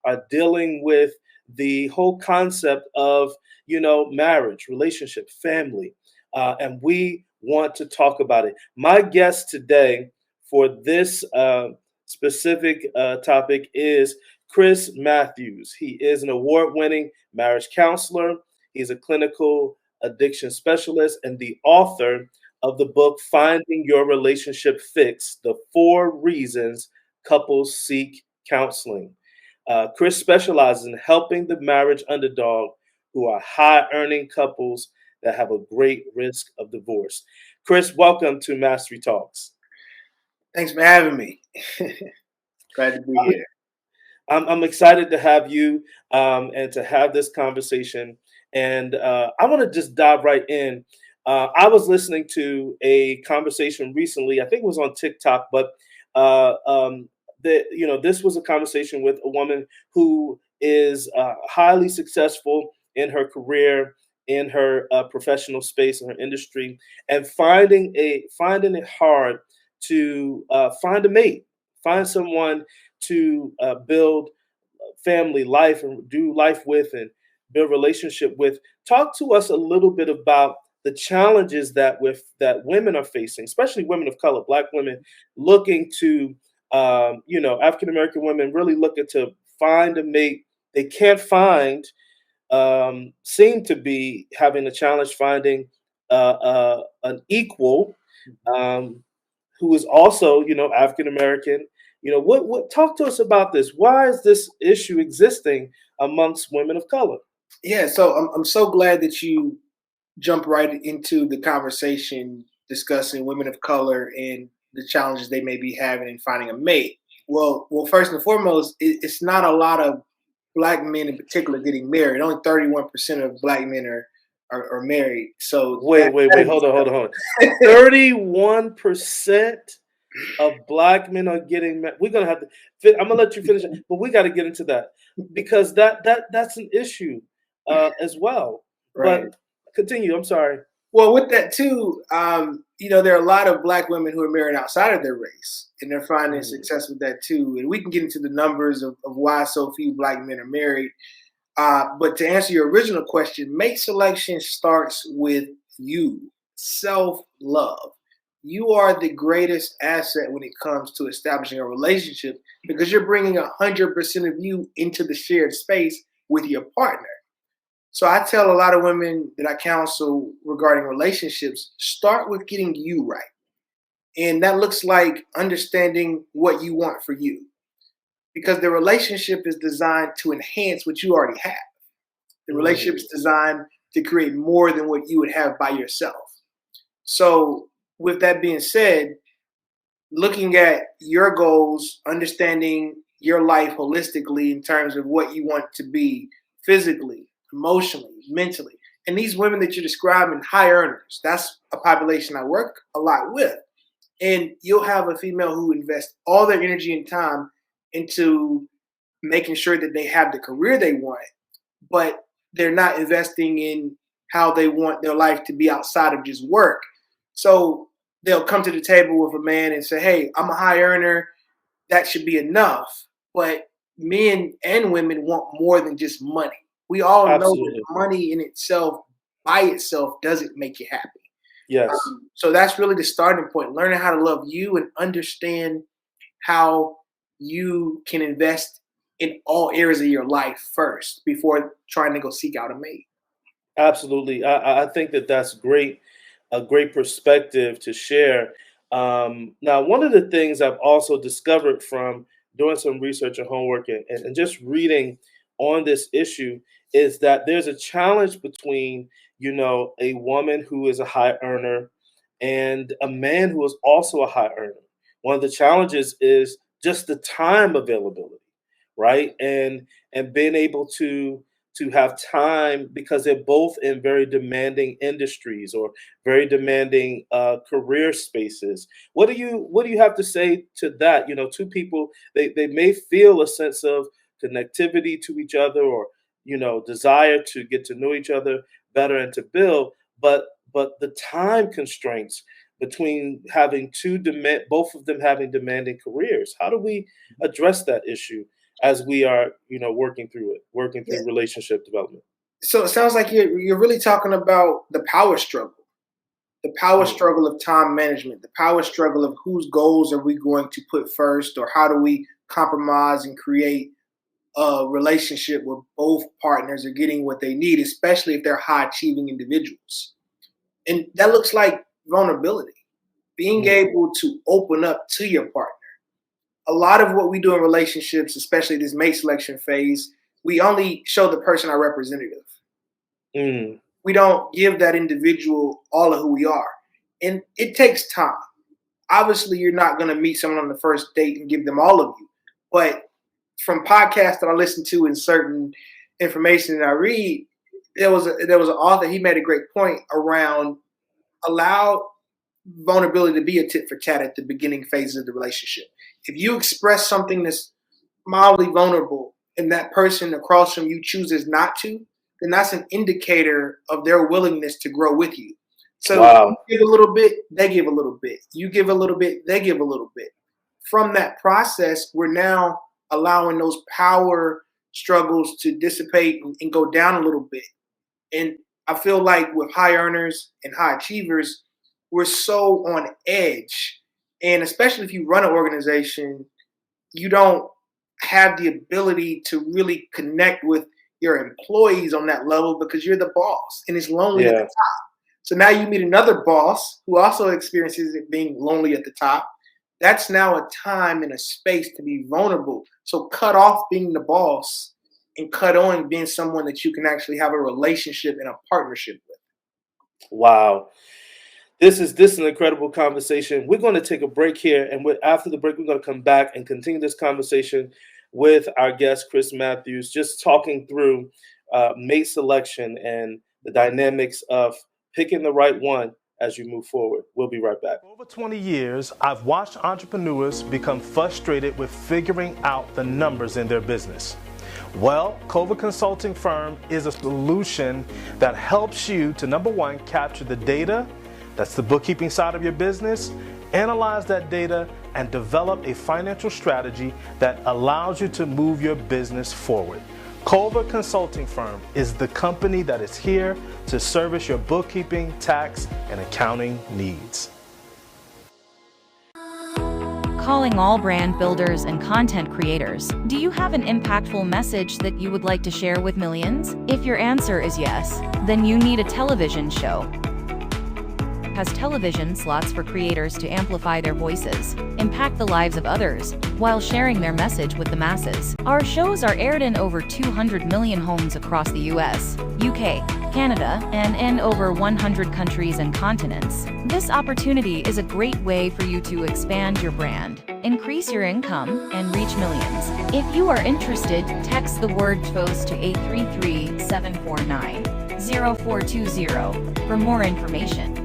are dealing with the whole concept of, marriage, relationship, family. And we want to talk about it. My guest today for this specific topic is Chris Matthews. He is an award winning marriage counselor. He's a clinical addiction specialist and the author of the book Finding Your Relationship Fix: The 4 Reasons Couples Seek Counseling. Chris specializes in helping the marriage underdog who are high earning couples that have a great risk of divorce. Chris, welcome to Mastery Talks. Thanks for having me. Glad to be here. I'm excited to have you and to have this conversation. And I want to just dive right in. I was listening to a conversation recently. I think it was on TikTok, but this was a conversation with a woman who is highly successful in her career, in her professional space, in her industry, and finding it hard to find a mate, find someone to build family life and do life with and build relationship with. Talk to us a little bit about the challenges that women are facing, especially women of color, Black women looking to, African American women really looking to find a mate they can't find, seem to be having a challenge finding an equal, um, who is also, African American. What talk to us about this? Why is this issue existing amongst women of color? Yeah, so I'm so glad that you jumped right into the conversation discussing women of color and the challenges they may be having in finding a mate. Well, first and foremost, it's not a lot of Black men in particular getting married. Only 31% of Black men are married. So Wait, hold on. 31% of Black men are getting married. We're gonna have to. I'm gonna let you finish, but we got to get into that because that's an issue as well. right. But continue. I'm sorry. Well, with that too, there are a lot of Black women who are married outside of their race, and they're finding Mm, success with that too. And we can get into the numbers of why so few Black men are married. But to answer your original question, mate selection starts with you, self-love. You are the greatest asset when it comes to establishing a relationship because you're bringing 100% of you into the shared space with your partner. So I tell a lot of women that I counsel regarding relationships, start with getting you right. And that looks like understanding what you want for you because the relationship is designed to enhance what you already have. The relationship mm, is designed to create more than what you would have by yourself. So, with that being said, looking at your goals, understanding your life holistically in terms of what you want to be physically, emotionally, mentally. And these women that you're describing, high earners, that's a population I work a lot with. And you'll have a female who invests all their energy and time into making sure that they have the career they want, but they're not investing in how they want their life to be outside of just work. So they'll come to the table with a man and say, "Hey, I'm a high earner. That should be enough." But men and women want more than just money. We all know that absolutely. money in itself, by itself, doesn't make you happy. Yes. So that's really the starting point. Learning how to love you and understand how you can invest in all areas of your life first before trying to go seek out a mate. Absolutely. I think that that's great, a great perspective to share. Now, one of the things I've also discovered from doing some research and homework and just reading on this issue is that there's a challenge between, a woman who is a high earner and a man who is also a high earner. One of the challenges is just the time availability, right? And being able to have time because they're both in very demanding industries or very demanding career spaces. What do you have to say to that? Two people they may feel a sense of connectivity to each other or desire to get to know each other better and to build, but the time constraints between having both of them having demanding careers. How do we address that issue? as we are, working through it, working Yeah. through relationship development. So it sounds like you're really talking about the power struggle. The power Mm, struggle of time management, the power struggle of whose goals are we going to put first, or how do we compromise and create a relationship where both partners are getting what they need, especially if they're high achieving individuals. And that looks like vulnerability, being mm, able to open up to your partner. A lot of what we do in relationships, especially this mate selection phase, we only show the person our representative. mm, We don't give that individual all of who we are. And it takes time. Obviously, you're not going to meet someone on the first date and give them all of you. But from podcasts that I listen to and certain information that I read, there was an author. He made a great point around allow vulnerability to be a tit for tat at the beginning phases of the relationship. If you express something that's mildly vulnerable and that person across from you chooses not to, then that's an indicator of their willingness to grow with you. So wow. you give a little bit, they give a little bit. You give a little bit, they give a little bit. From that process, we're now allowing those power struggles to dissipate and go down a little bit. And I feel like with high earners and high achievers, we're so on edge. And especially if you run an organization, you don't have the ability to really connect with your employees on that level because you're the boss and it's lonely at the Yeah. top. So now you meet another boss who also experiences it being lonely at the top. That's now a time and a space to be vulnerable. So cut off being the boss and cut on being someone that you can actually have a relationship and a partnership with. Wow. This is an incredible conversation. We're going to take a break here, and after the break, we're going to come back and continue this conversation with our guest Chris Matthews, just talking through mate selection and the dynamics of picking the right one as you move forward. We'll be right back. For over 20 years, I've watched entrepreneurs become frustrated with figuring out the numbers in their business. Well, Culver Consulting Firm is a solution that helps you to, number one, capture the data. That's the bookkeeping side of your business. Analyze that data and develop a financial strategy that allows you to move your business forward. Culver Consulting Firm is the company that is here to service your bookkeeping, tax, and accounting needs. Calling all brand builders and content creators. Do you have an impactful message that you would like to share with millions? If your answer is yes, then you need a television show. Has television slots for creators to amplify their voices, impact the lives of others, while sharing their message with the masses. Our shows are aired in over 200 million homes across the US, UK, Canada, and in over 100 countries and continents. This opportunity is a great way for you to expand your brand, increase your income, and reach millions. If you are interested, text the word "shows" to 833-749-0420 for more information.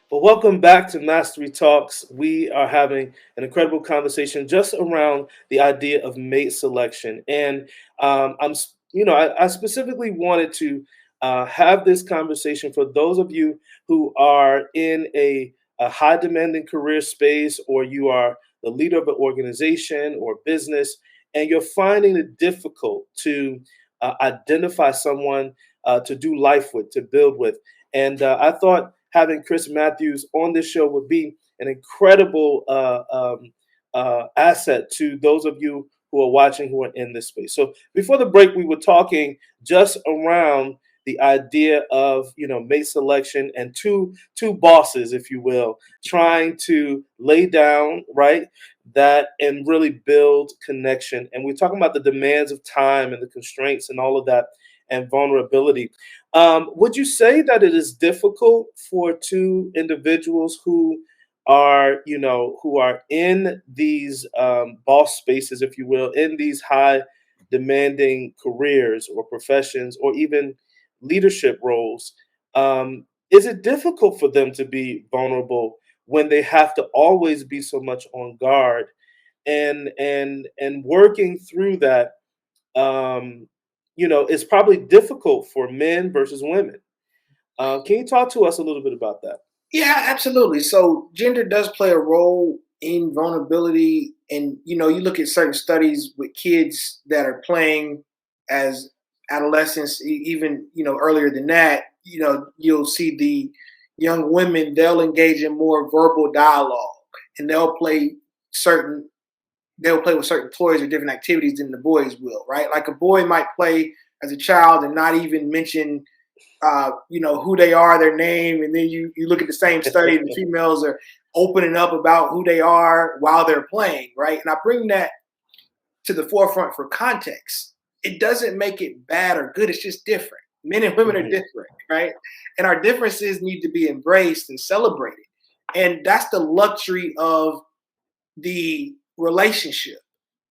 Well, welcome back to Mastery Talks. We are having an incredible conversation just around the idea of mate selection, and I specifically wanted to have this conversation for those of you who are in a high demanding career space, or you are the leader of an organization or business, and you're finding it difficult to identify someone to do life with, to build with. And I thought having Chris Matthews on this show would be an incredible asset to those of you who are watching, who are in this space. So before the break, we were talking just around the idea of mate selection and two bosses, if you will, trying to lay down that and really build connection. And we're talking about the demands of time and the constraints and all of that and vulnerability. Would you say that it is difficult for two individuals who are, who are in these boss spaces, if you will, in these high demanding careers or professions or even leadership roles? Is it difficult for them to be vulnerable when they have to always be so much on guard and working through that? It's probably difficult for men versus women. Can you talk to us a little bit about that? Yeah, absolutely. So gender does play a role in vulnerability And you look at certain studies with kids that are playing as adolescents, even earlier than that. You'll see the young women, they'll engage in more verbal dialogue, and certain they'll play with certain toys or different activities than the boys will, right? Like a boy might play as a child and not even mention who they are, their name, and then you look at the same study, and the females are opening up about who they are while they're playing, right? And I bring that to the forefront for context. It doesn't make it bad or good. It's just different. Men and women are Mhm. different, right? And our differences need to be embraced and celebrated. And that's the luxury of the relationship.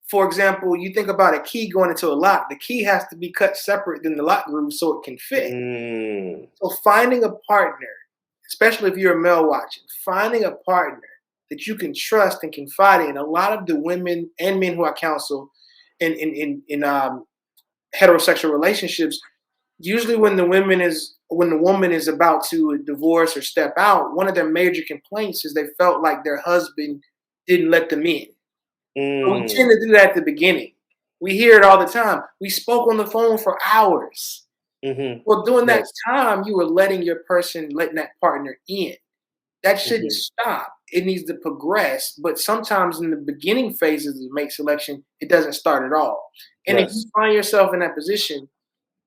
For example, you think about a key going into a lock, the key has to be cut separate than the lock groove so it can fit. Mm. So finding a partner, especially if you're a male watching, finding a partner that you can trust and confide in. A lot of the women and men who I counsel in heterosexual relationships, usually when the woman is about to divorce or step out, one of their major complaints is they felt like their husband didn't let them in. So we tend Mm. to do that at the beginning. We hear it all the time. We spoke on the phone for hours. Mhm. Well, during that Yes. time, you were letting that partner in. That shouldn't Mhm. stop. It needs to progress. But sometimes in the beginning phases of mate selection, it doesn't start at all. And if you Yes. find yourself in that position,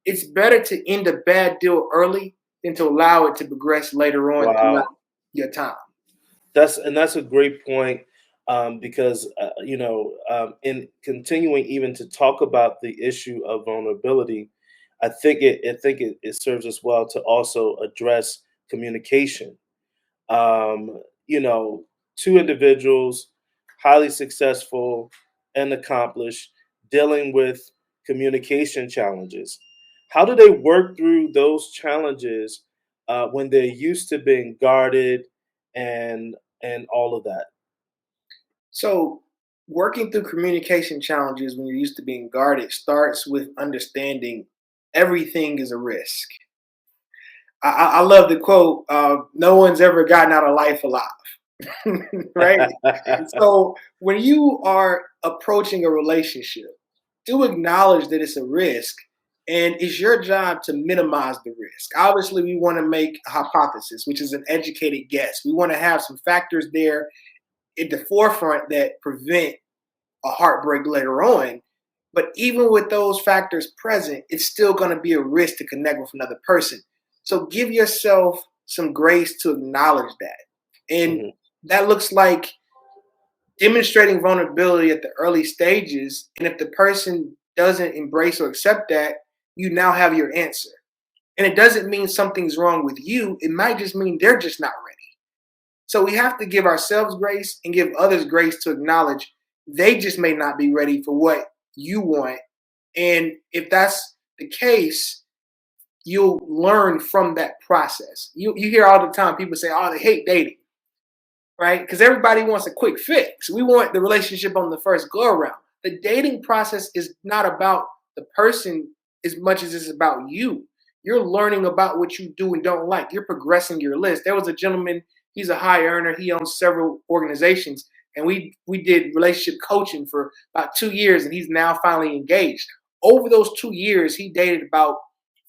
it's better to end a bad deal early than to allow it to progress later on throughout Wow. your time. That's a great point, because in continuing even to talk about the issue of vulnerability, I think it serves us well to also address communication. Um, you know, two individuals, highly successful and accomplished, dealing with communication challenges. How do they work through those challenges when they're used to being guarded and all of that? So, working through communication challenges when you're used to being guarded starts with understanding everything is a risk. I love the quote, no one's ever gotten out of life alive, right? So, when you are approaching a relationship, do acknowledge that it's a risk, and it's your job to minimize the risk. Obviously, we want to make a hypothesis, which is an educated guess. We want to have some factors there at the forefront that prevent a heartbreak later on. But even with those factors present, it's still going to be a risk to connect with another person. So give yourself some grace to acknowledge that. And Mhm. that looks like demonstrating vulnerability at the early stages. And if the person doesn't embrace or accept that, you now have your answer. And it doesn't mean something's wrong with you, it might just mean they're just not ready. So we have to give ourselves grace and give others grace to acknowledge they just may not be ready for what you want. And if that's the case, you'll learn from that process. You hear all the time people say, oh, they hate dating, right? Because everybody wants a quick fix. We want the relationship on the first go around. The dating process is not about the person as much as it's about you. You're learning about what you do and don't like. You're progressing your list. There was a gentleman, he's a high earner, he owns several organizations, and we did relationship coaching for about 2 years, and he's now finally engaged. Over those 2 years, he dated about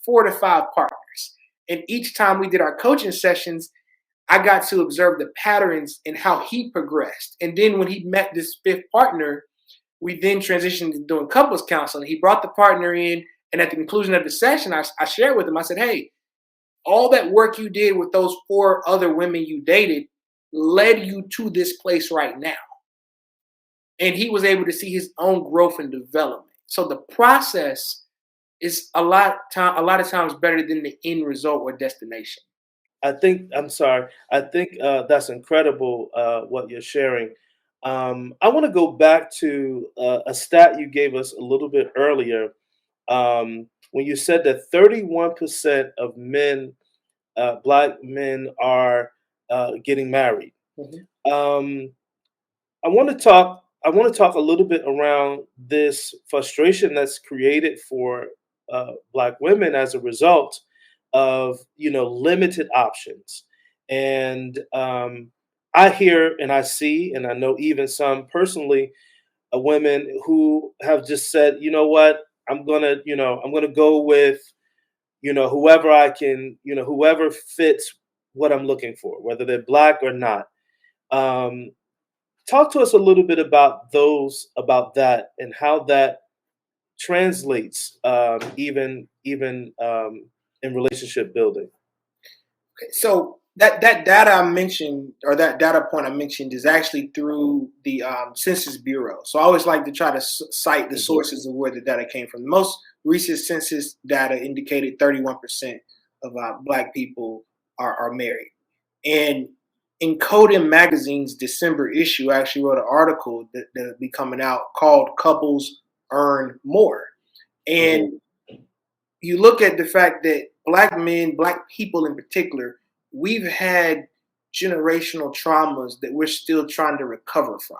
4 to 5 partners. And each time we did our coaching sessions, I got to observe the patterns and how he progressed. And then when he met this fifth partner, we then transitioned to doing couples counseling. He brought the partner in, and at the conclusion of the session, I shared with him, I said, hey, all that work you did with those 4 other women you dated led you to this place right now. And he was able to see his own growth and development. So the process is a lot of times better than the end result or destination. I'm sorry. I think that's incredible what you're sharing. I want to go back to a stat you gave us a little bit earlier, when you said that 31% of black men, are getting married. Mhm. Um, I want to talk a little bit around this frustration that's created for black women as a result of limited options. And I hear and I see and I know even some personally. women who have just said, you know what, I'm gonna go with, whoever I can, whoever fits what I'm looking for, whether they're black or not. Um, Talk to us a little bit about about that, and how that translates, even in relationship building. So that data I mentioned, or that data point I mentioned, is actually through the Census Bureau. So I always like to try to cite the Mhm. sources of where the data came from. The most recent census data indicated 31% of Black people are married. And in Codin Magazine's December issue, I actually wrote an article that'll be coming out called "Couples Earn More." Mhm. And you look at the fact that Black men, Black people in particular, we've had generational traumas that we're still trying to recover from.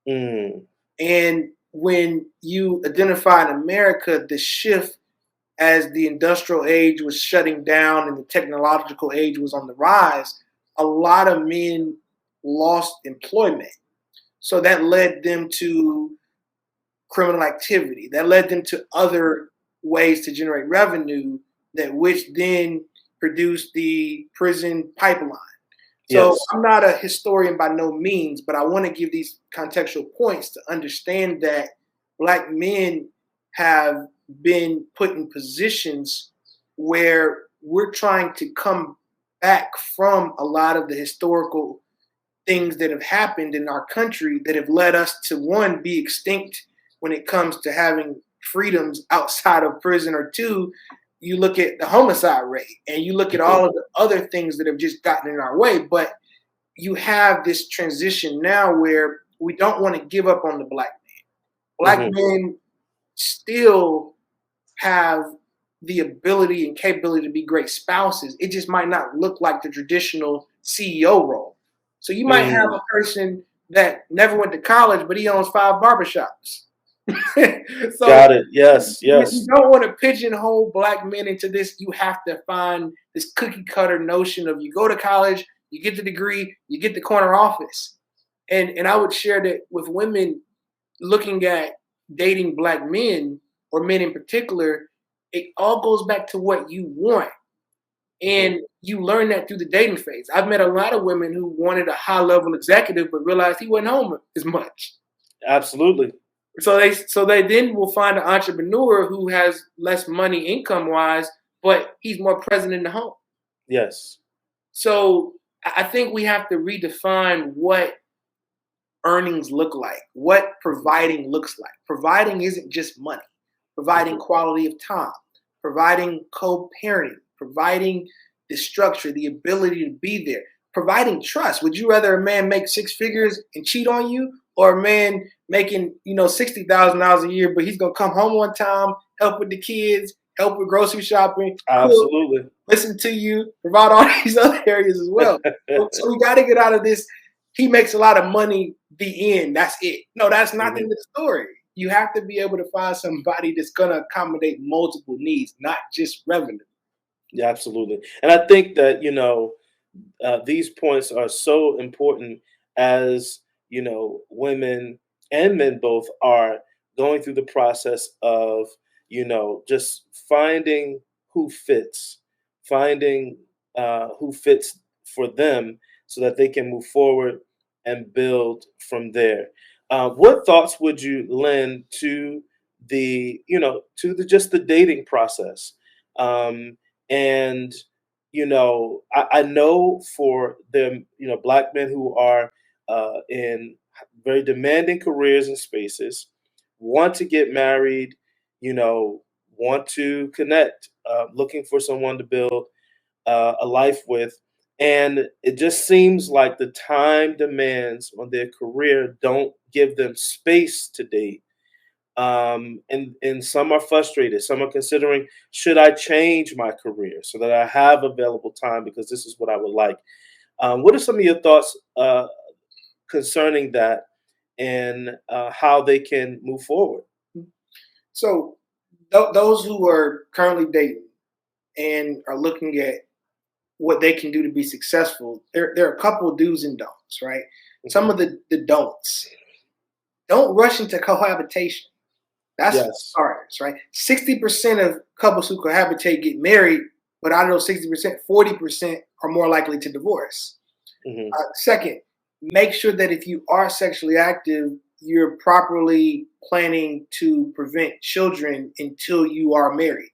Mm. And when you identify in America the shift as the industrial age was shutting down and the technological age was on the rise, a lot of men lost employment. So that led them to criminal activity. That led them to other ways to generate revenue, that which then produced the prison pipeline. So Yes. I'm not a historian by no means, but I want to give these contextual points to understand that Black men have been put in positions where we're trying to come back from a lot of the historical things that have happened in our country that have led us to, one, be extinct when it comes to having freedoms outside of prison, or two, you look at the homicide rate and you look at Mhm. all of the other things that have just gotten in our way. But you have this transition now where we don't want to give up on the Black man. Black Mhm. men still have the ability and capability to be great spouses. It just might not look like the traditional CEO role. So you might have Mm. a person that never went to college, but he owns 5 barbershops. So Got it. Yes. you Yes. don't want to pigeonhole Black men into this. You have to find this cookie cutter notion of, you go to college, you get the degree, you get the corner office. And I would share that with women looking at dating Black men, or men in particular. It all goes back to what you want. Mhm. And you learn that through the dating phase. I've met a lot of women who wanted a high level executive, but realized he wasn't home as much. Absolutely. So they then will find an entrepreneur who has less money income wise, but he's more present in the home. Yes. So I think we have to redefine what earnings look like, what providing looks like. Providing isn't just money. Providing Mhm. quality of time, providing co-parenting, providing the structure, the ability to be there, providing trust. Would you rather a man make 6 figures and cheat on you, or a man making $60,000 a year, but he's gonna come home on time, help with the kids, help with grocery shopping, cook, Absolutely. listen to you, provide all these other areas as well. So we got to get out of this. He makes a lot of money. The end. That's it. No, that's not the Mhm. end of the story. You have to be able to find somebody that's going to accommodate multiple needs, not just revenue. Yeah, absolutely. And I think that, these points are so important, as women and men both are going through the process of, just finding who fits, finding who fits for them, so that they can move forward and build from there. What thoughts would you lend to just the dating process? um, and I know for them, Black men who are in very demanding careers and spaces, want to get married, you know, want to connect, looking for someone to build a life with. And it just seems like the time demands on their career don't give them space to date. And some are frustrated. Some are considering, should I change my career so that I have available time, because this is what I would like. What are some of your thoughts concerning that, and how they can move forward? So those who are currently dating and are looking at what they can do to be successful, there are a couple of do's and don'ts, right? Some Mhm. of the don'ts. Don't rush into cohabitation. That's for Yes. starters, right? 60% of couples who cohabitate get married, but out of those 60%, 40% are more likely to divorce. Hmm. Second, make sure that if you are sexually active, you're properly planning to prevent children until you are married.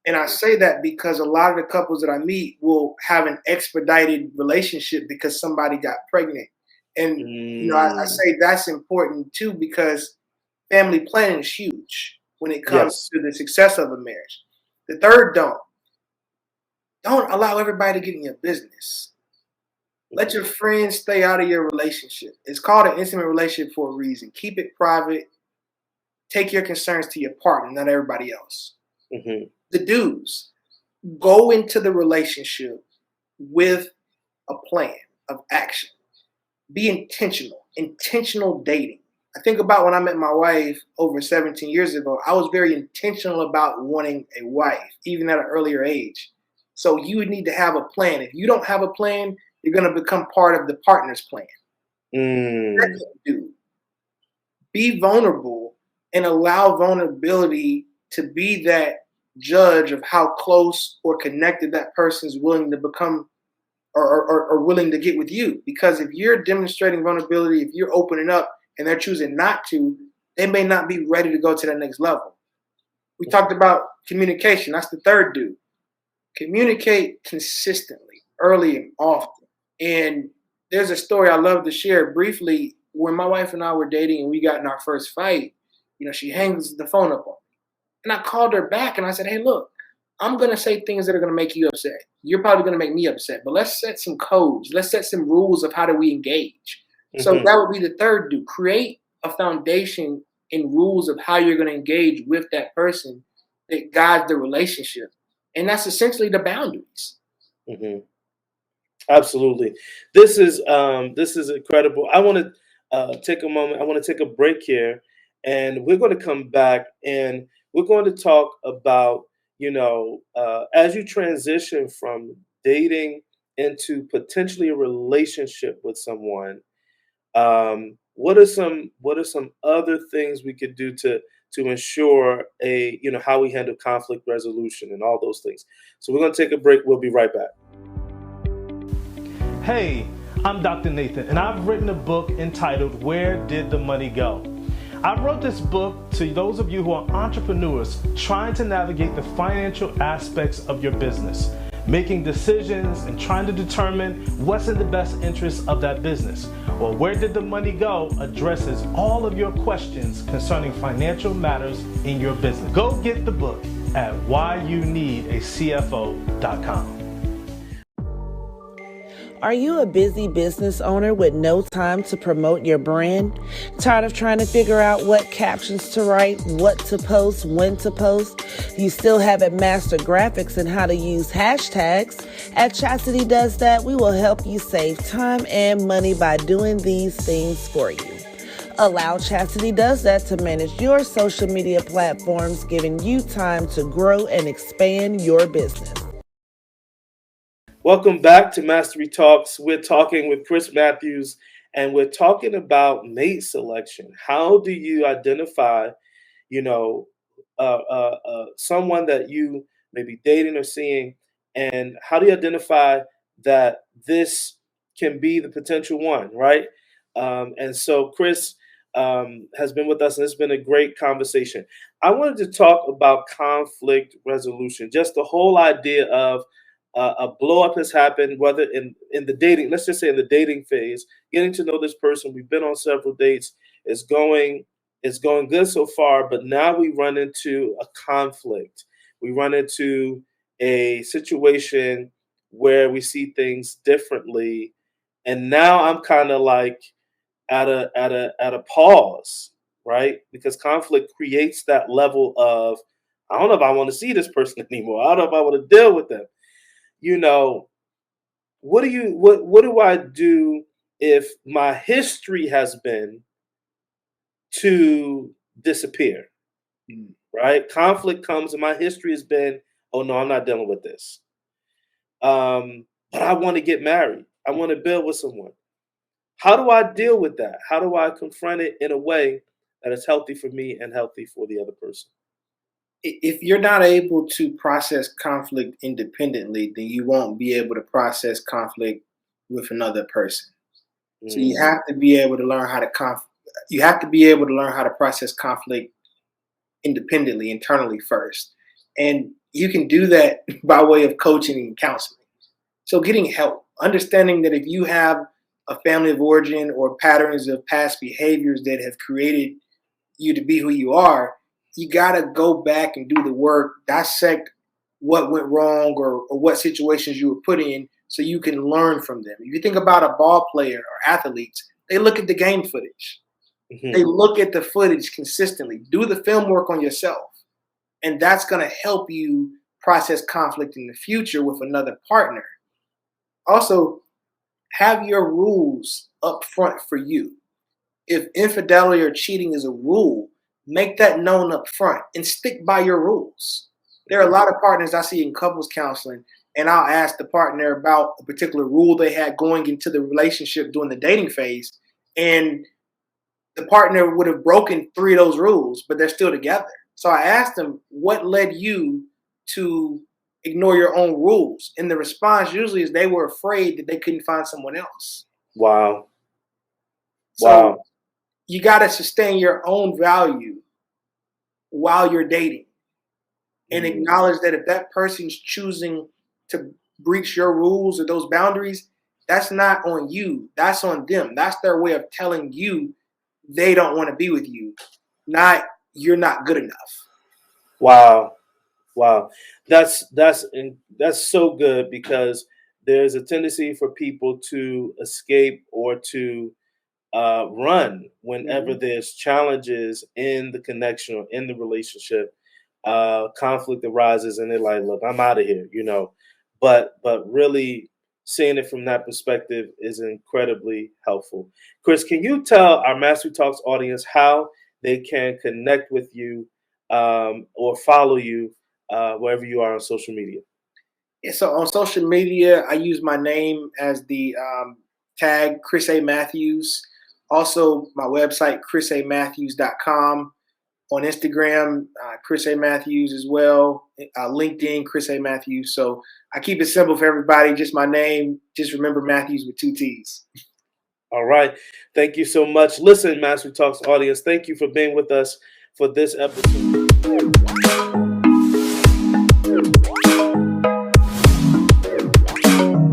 And I say that because a lot of the couples that I meet will have an expedited relationship because somebody got pregnant. And I Mm. say that's important too because family planning is huge when it comes Yes. to the success of a marriage. The third don't allow everybody to get in your business. Let Hmm. your friends stay out of your relationship. It's called an intimate relationship for a reason. Keep it private. Take your concerns to your partner, not everybody else. Hmm. The dudes, go into the relationship with a plan of action. Be intentional, intentional dating. I think about when I met my wife over 17 years ago, I was very intentional about wanting a wife, even at an earlier age. So you would need to have a plan. If you don't have a plan, you're going to become part of the partner's plan. Mm. Second, dude, be vulnerable and allow vulnerability to be that judge of how close or connected that person is willing to become or willing to get with you. Because if you're demonstrating vulnerability, if you're opening up and they're choosing not to, they may not be ready to go to that next level. We talked about communication. That's the third dude. Communicate consistently, early and often. And there's a story I love to share briefly. When my wife and I were dating and we got in our first fight, she hangs the phone up on me. And I called her back and I said, hey, look, I'm going to say things that are going to make you upset. You're probably going to make me upset, but let's set some codes. Let's set some rules of how do we engage. So Hmm. that would be the third do. Create a foundation and rules of how you're going to engage with that person that guides the relationship. And that's essentially the boundaries. Hmm. Absolutely. This is incredible. I want to take a moment. I want to take a break here, and we're going to come back and we're going to talk about as you transition from dating into potentially a relationship with someone. What are some other things we could do to ensure how we handle conflict resolution and all those things. So we're going to take a break. We'll be right back. Hey, I'm Dr. Nathan, and I've written a book entitled Where Did the Money Go? I wrote this book to those of you who are entrepreneurs trying to navigate the financial aspects of your business, making decisions and trying to determine what's in the best interest of that business. Well, Where Did the Money Go addresses all of your questions concerning financial matters in your business. Go get the book at whyouneedacfo.com. Are you a busy business owner with no time to promote your brand? Tired of trying to figure out what captions to write, what to post, when to post? You still haven't mastered graphics and how to use hashtags? At Chastity Does That, we will help you save time and money by doing these things for you. Allow Chastity Does That to manage your social media platforms, giving you time to grow and expand your business. Welcome back to Mastery Talks. We're talking with Chris Matthews, and we're talking about mate selection. How do you identify, you know, someone that you may be dating or seeing, and how do you identify that this can be the potential one, right? And so Chris has been with us, and it's been a great conversation. I wanted to talk about conflict resolution, just the whole idea of a blow up has happened, whether in the dating, let's just say in the dating phase, getting to know this person. We've been on several dates. It's going good so far, but now we run into a conflict. We run into a situation where we see things differently, and now I'm kind of like at a pause, right? Because conflict creates that level of, I don't know if I want to see this person anymore. I don't know if I want to deal with them. You know, what do I do if my history has been to disappear, Mm. right? Conflict comes and my history has been, oh no, I'm not dealing with this. But I want to get married. I want to build with someone. How do I deal with that? How do I confront it in a way that is healthy for me and healthy for the other person? If you're not able to process conflict independently, then you won't be able to process conflict with another person. So you Mm, have to be able to learn how to you have to be able to learn how to process conflict independently, internally first. And you can do that by way of coaching and counseling. So getting help, understanding that if you have a family of origin or patterns of past behaviors that have created you to be who you are, you got to go back and do the work, dissect what went wrong or what situations you were put in so you can learn from them. If you think about a ball player or athletes, they look at the game footage. They mhm. look at the footage consistently. Do the film work on yourself. And that's going to help you process conflict in the future with another partner. Also, have your rules up front for you. If infidelity or cheating is a rule, make that known up front and stick by your rules. There are a lot of partners I see in couples counseling, and I'll ask the partner about a particular rule they had going into the relationship during the dating phase, and the partner would have broken 3 of those rules, but they're still together. So I asked them, what led you to ignore your own rules? And the response usually is they were afraid that they couldn't find someone else. Wow. So Wow. you got to sustain your own value while you're dating and Mm, acknowledge that if that person's choosing to breach your rules or those boundaries, that's not on you. That's on them. That's their way of telling you they don't want to be with you, not you're not good enough. wow. Wow. That's so good because there's a tendency for people to escape or to run whenever Mhm. there's challenges in the connection or in the relationship. Conflict arises, and they're like, "Look, I'm out of here," you know. But really seeing it from that perspective is incredibly helpful. Chris, can you tell our Mastery Talks audience how they can connect with you or follow you wherever you are on social media? Yeah, so on social media, I use my name as the tag Chris A. Matthews. Also, my website, chrisamatthews.com. On Instagram, Chris A. Matthews as well. LinkedIn, Chris A. Matthews. So I keep it simple for everybody. Just my name. Just remember Matthews with 2 T's. All right. Thank you so much. Listen, Mastery Talks audience, thank you for being with us for this episode.